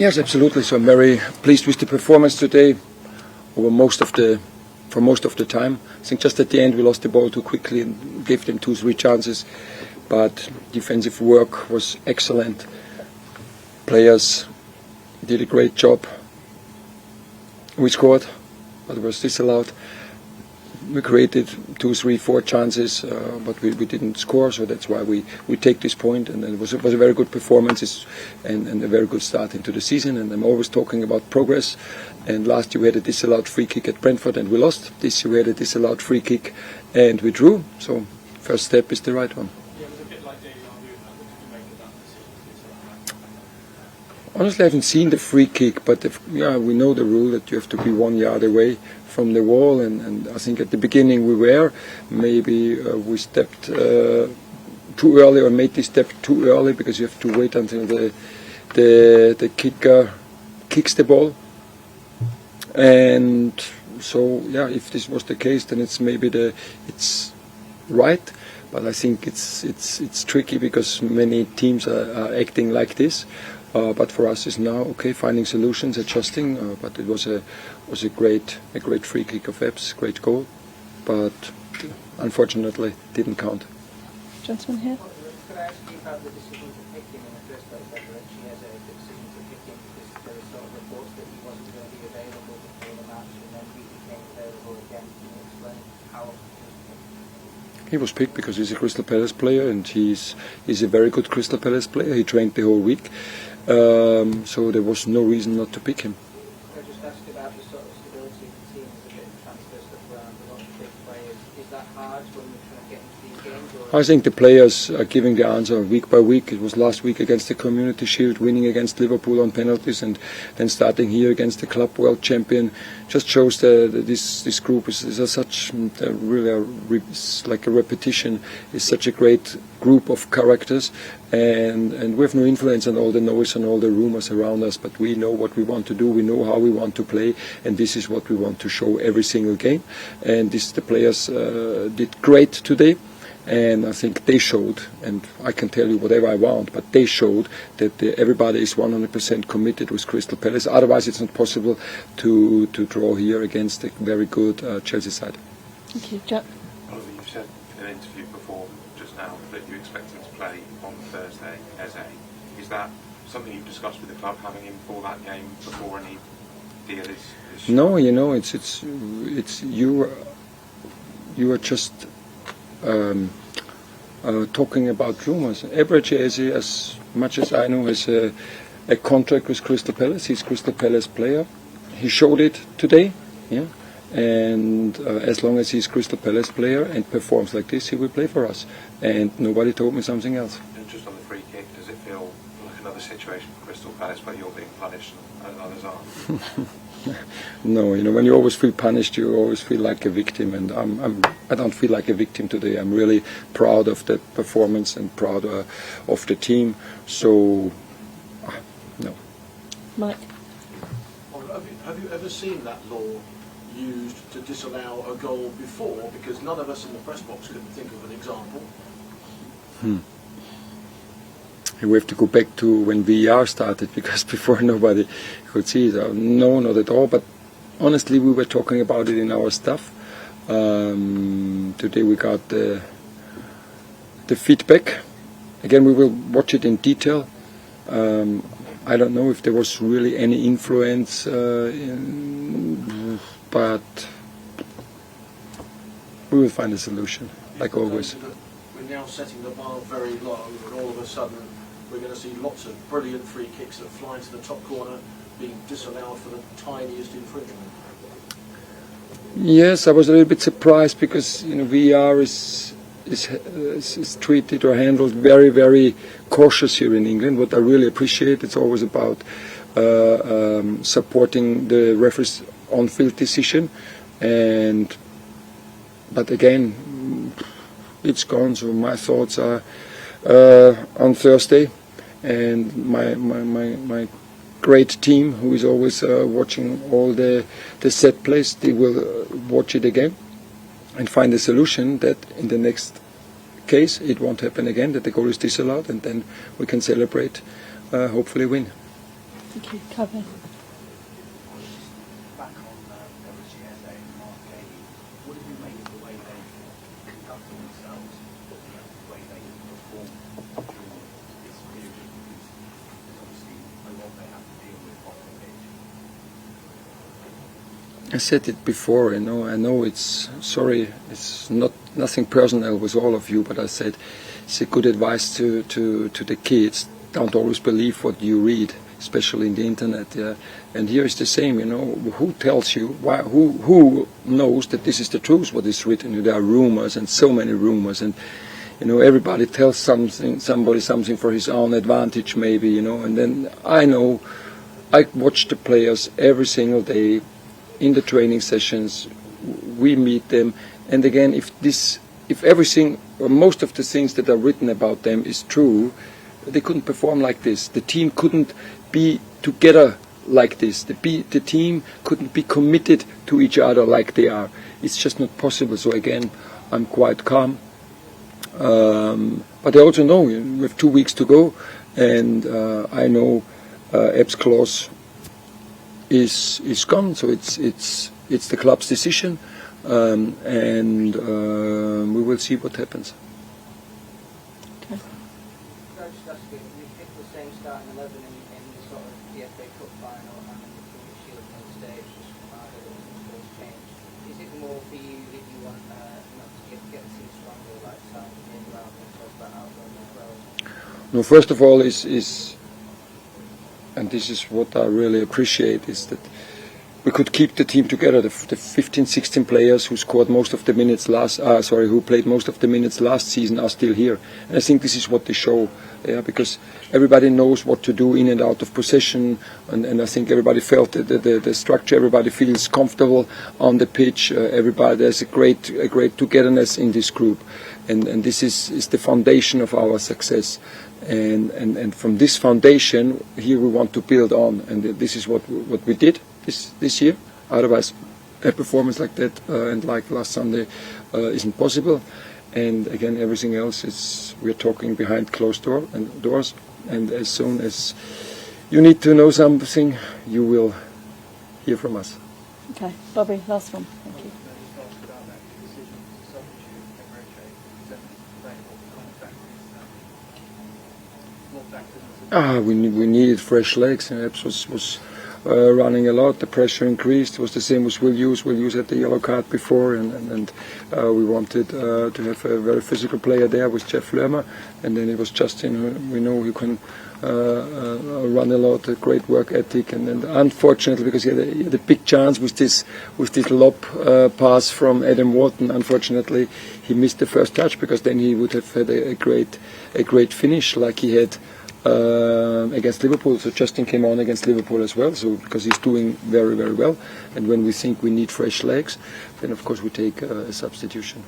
Yes, absolutely. So I'm very pleased with the performance today for most of the time. I think just at the end we lost the ball too quickly and gave them 2-3 chances. But defensive work was excellent. Players did a great job. We scored, but it was disallowed. We created 2, 3, 4 chances, but we didn't score, so that's why we take this point. And it was a very good performance and a very good start into the season. And I'm always talking about progress. And last year we had a disallowed free kick at Brentford and we lost. This year we had a disallowed free kick and we drew. So first step is the right one. Honestly, I haven't seen the free kick, but we know the rule that you have to be 1 yard away from the wall, and I think at the beginning we were. Maybe we stepped too early or made this step too early because you have to wait until the kicker kicks the ball. And so, if this was the case, then it's maybe it's right. But I think it's tricky because many teams are acting like this. But for us, it's now finding solutions, adjusting. But it was a great free kick of Ebbs, great goal. But unfortunately, didn't count. Gentleman here. Could I ask you about the decision to pick him in the first place, Eberechi Eze, the decision to pick him because there were sort of reports that he wasn't going to be available before the match, and then he became available again. Can you explain how he was picked? He was picked because he's a Crystal Palace player, and he's a very good Crystal Palace player. He trained the whole week. So there was no reason not to pick him. I just asked about the sort of stability of the team, a bit of transfer stuff around, a lot of big players. Is that hard when you're trying to get into these games? I think the players are giving the answer week by week. It was last week against the Community Shield, winning against Liverpool on penalties, and then starting here against the club world champion. Just shows that this group is such really like a repetition. Is such a great group of characters, and we have no influence on all the noise and all the rumors around us. But we know what we want to do. We know how we want to play, and this is what we want to show every single game. And the players did great today. And I think they showed, and I can tell you whatever I want, but they showed that everybody is 100% committed with Crystal Palace. Otherwise, it's not possible to draw here against a very good Chelsea side. Thank you, Jack. Oliver, you've said in an interview before just now that you expect him to play on Thursday as a. Is that something you've discussed with the club, having him for that game before any deal is? No, it's you are just talking about rumors. Eberechi Eze, as much as I know, has a contract with Crystal Palace. He's a Crystal Palace player. He showed it today, and as long as he's a Crystal Palace player and performs like this, he will play for us. And nobody told me something else. And just on the free kick, does it feel like another situation for Crystal Palace where you're being punished and others aren't? No, when you always feel punished, you always feel like a victim, and I don't feel like a victim today. I'm really proud of the performance and proud of the team. So, no. Mike. Have you ever seen that law used to disallow a goal before? Because none of us in the press box could think of an example. We have to go back to when VAR started, because before nobody could see it. No, not at all. But honestly, we were talking about it in our staff. Today we got the feedback. Again, we will watch it in detail. I don't know if there was really any influence, but we will find a solution, like always. We're now setting the bar very low, and all of a sudden we're going to see lots of brilliant free kicks that fly into the top corner being disallowed for the tiniest infringement. Yes, I was a little bit surprised because VAR is treated or handled very, very cautious here in England. What I really appreciate, it's always about supporting the referee's on-field decision, but again, it's gone. So my thoughts are on Thursday, and my great team, who is always watching all the set plays, they will watch it again and find a solution that in the next case it won't happen again, that the goal is disallowed, and then we can celebrate, hopefully win. Thank you. Kevin. Back on Eberechi Eze and Mark Gay, what did you make of the way they conducted themselves, the way they performed during this period? Because there's obviously a lot they have to deal with off the pitch. I said it before, I know it's nothing personal with all of you, but I said it's a good advice to the kids. Don't always believe what you read, especially in the internet. Yeah? And here is the same, who tells you, who knows that this is the truth, what is written? There are rumors and so many rumors, and everybody tells somebody something for his own advantage maybe, and then I watch the players every single day in the training sessions, we meet them, and again, if everything or most of the things that are written about them is true, they couldn't perform like this. The team couldn't be together like this. The team couldn't be committed to each other like they are. It's just not possible. So again, I'm quite calm. But I also know we have 2 weeks to go, and I know Eb's clause is gone, so it's the club's decision, and we will see what happens. Okay. Could I just ask you, we picked the same starting 11 in the sort of the FA Cup final and in the Community Shield on stage, just harder than those changed. Is it more for you that you want to get the team stronger, like starting the game around and sort that out as well? No, first of all and this is what I really appreciate, is that we could keep the team together. The 15, 16 players who scored most of the minutes who played most of the minutes last season are still here. And I think this is what they show, because everybody knows what to do in and out of possession, and I think everybody felt the structure. Everybody feels comfortable on the pitch. There's a great togetherness in this group, and this is the foundation of our success. And from this foundation, here we want to build on, and this is what we did this year. Otherwise, a performance like that and like last Sunday isn't possible. And again, everything else we're talking behind closed doors. And as soon as you need to know something, you will hear from us. Okay. Bobby, last one. Thank you. About that decision to substitute Eberechi, is that available contact We needed fresh legs, and Epps was running a lot. The pressure increased. It was the same as Will Hughes had the yellow card before, and we wanted to have a very physical player there with Jeff Lerma, and then it was Justin, who we know who can run a lot, a great work ethic, and then unfortunately, because he had a big chance with this lob pass from Adam Wharton, unfortunately he missed the first touch, because then he would have had a great finish like he had against Liverpool. So Justin came on against Liverpool as well, so because he's doing very, very well, and when we think we need fresh legs, then of course we take a substitution.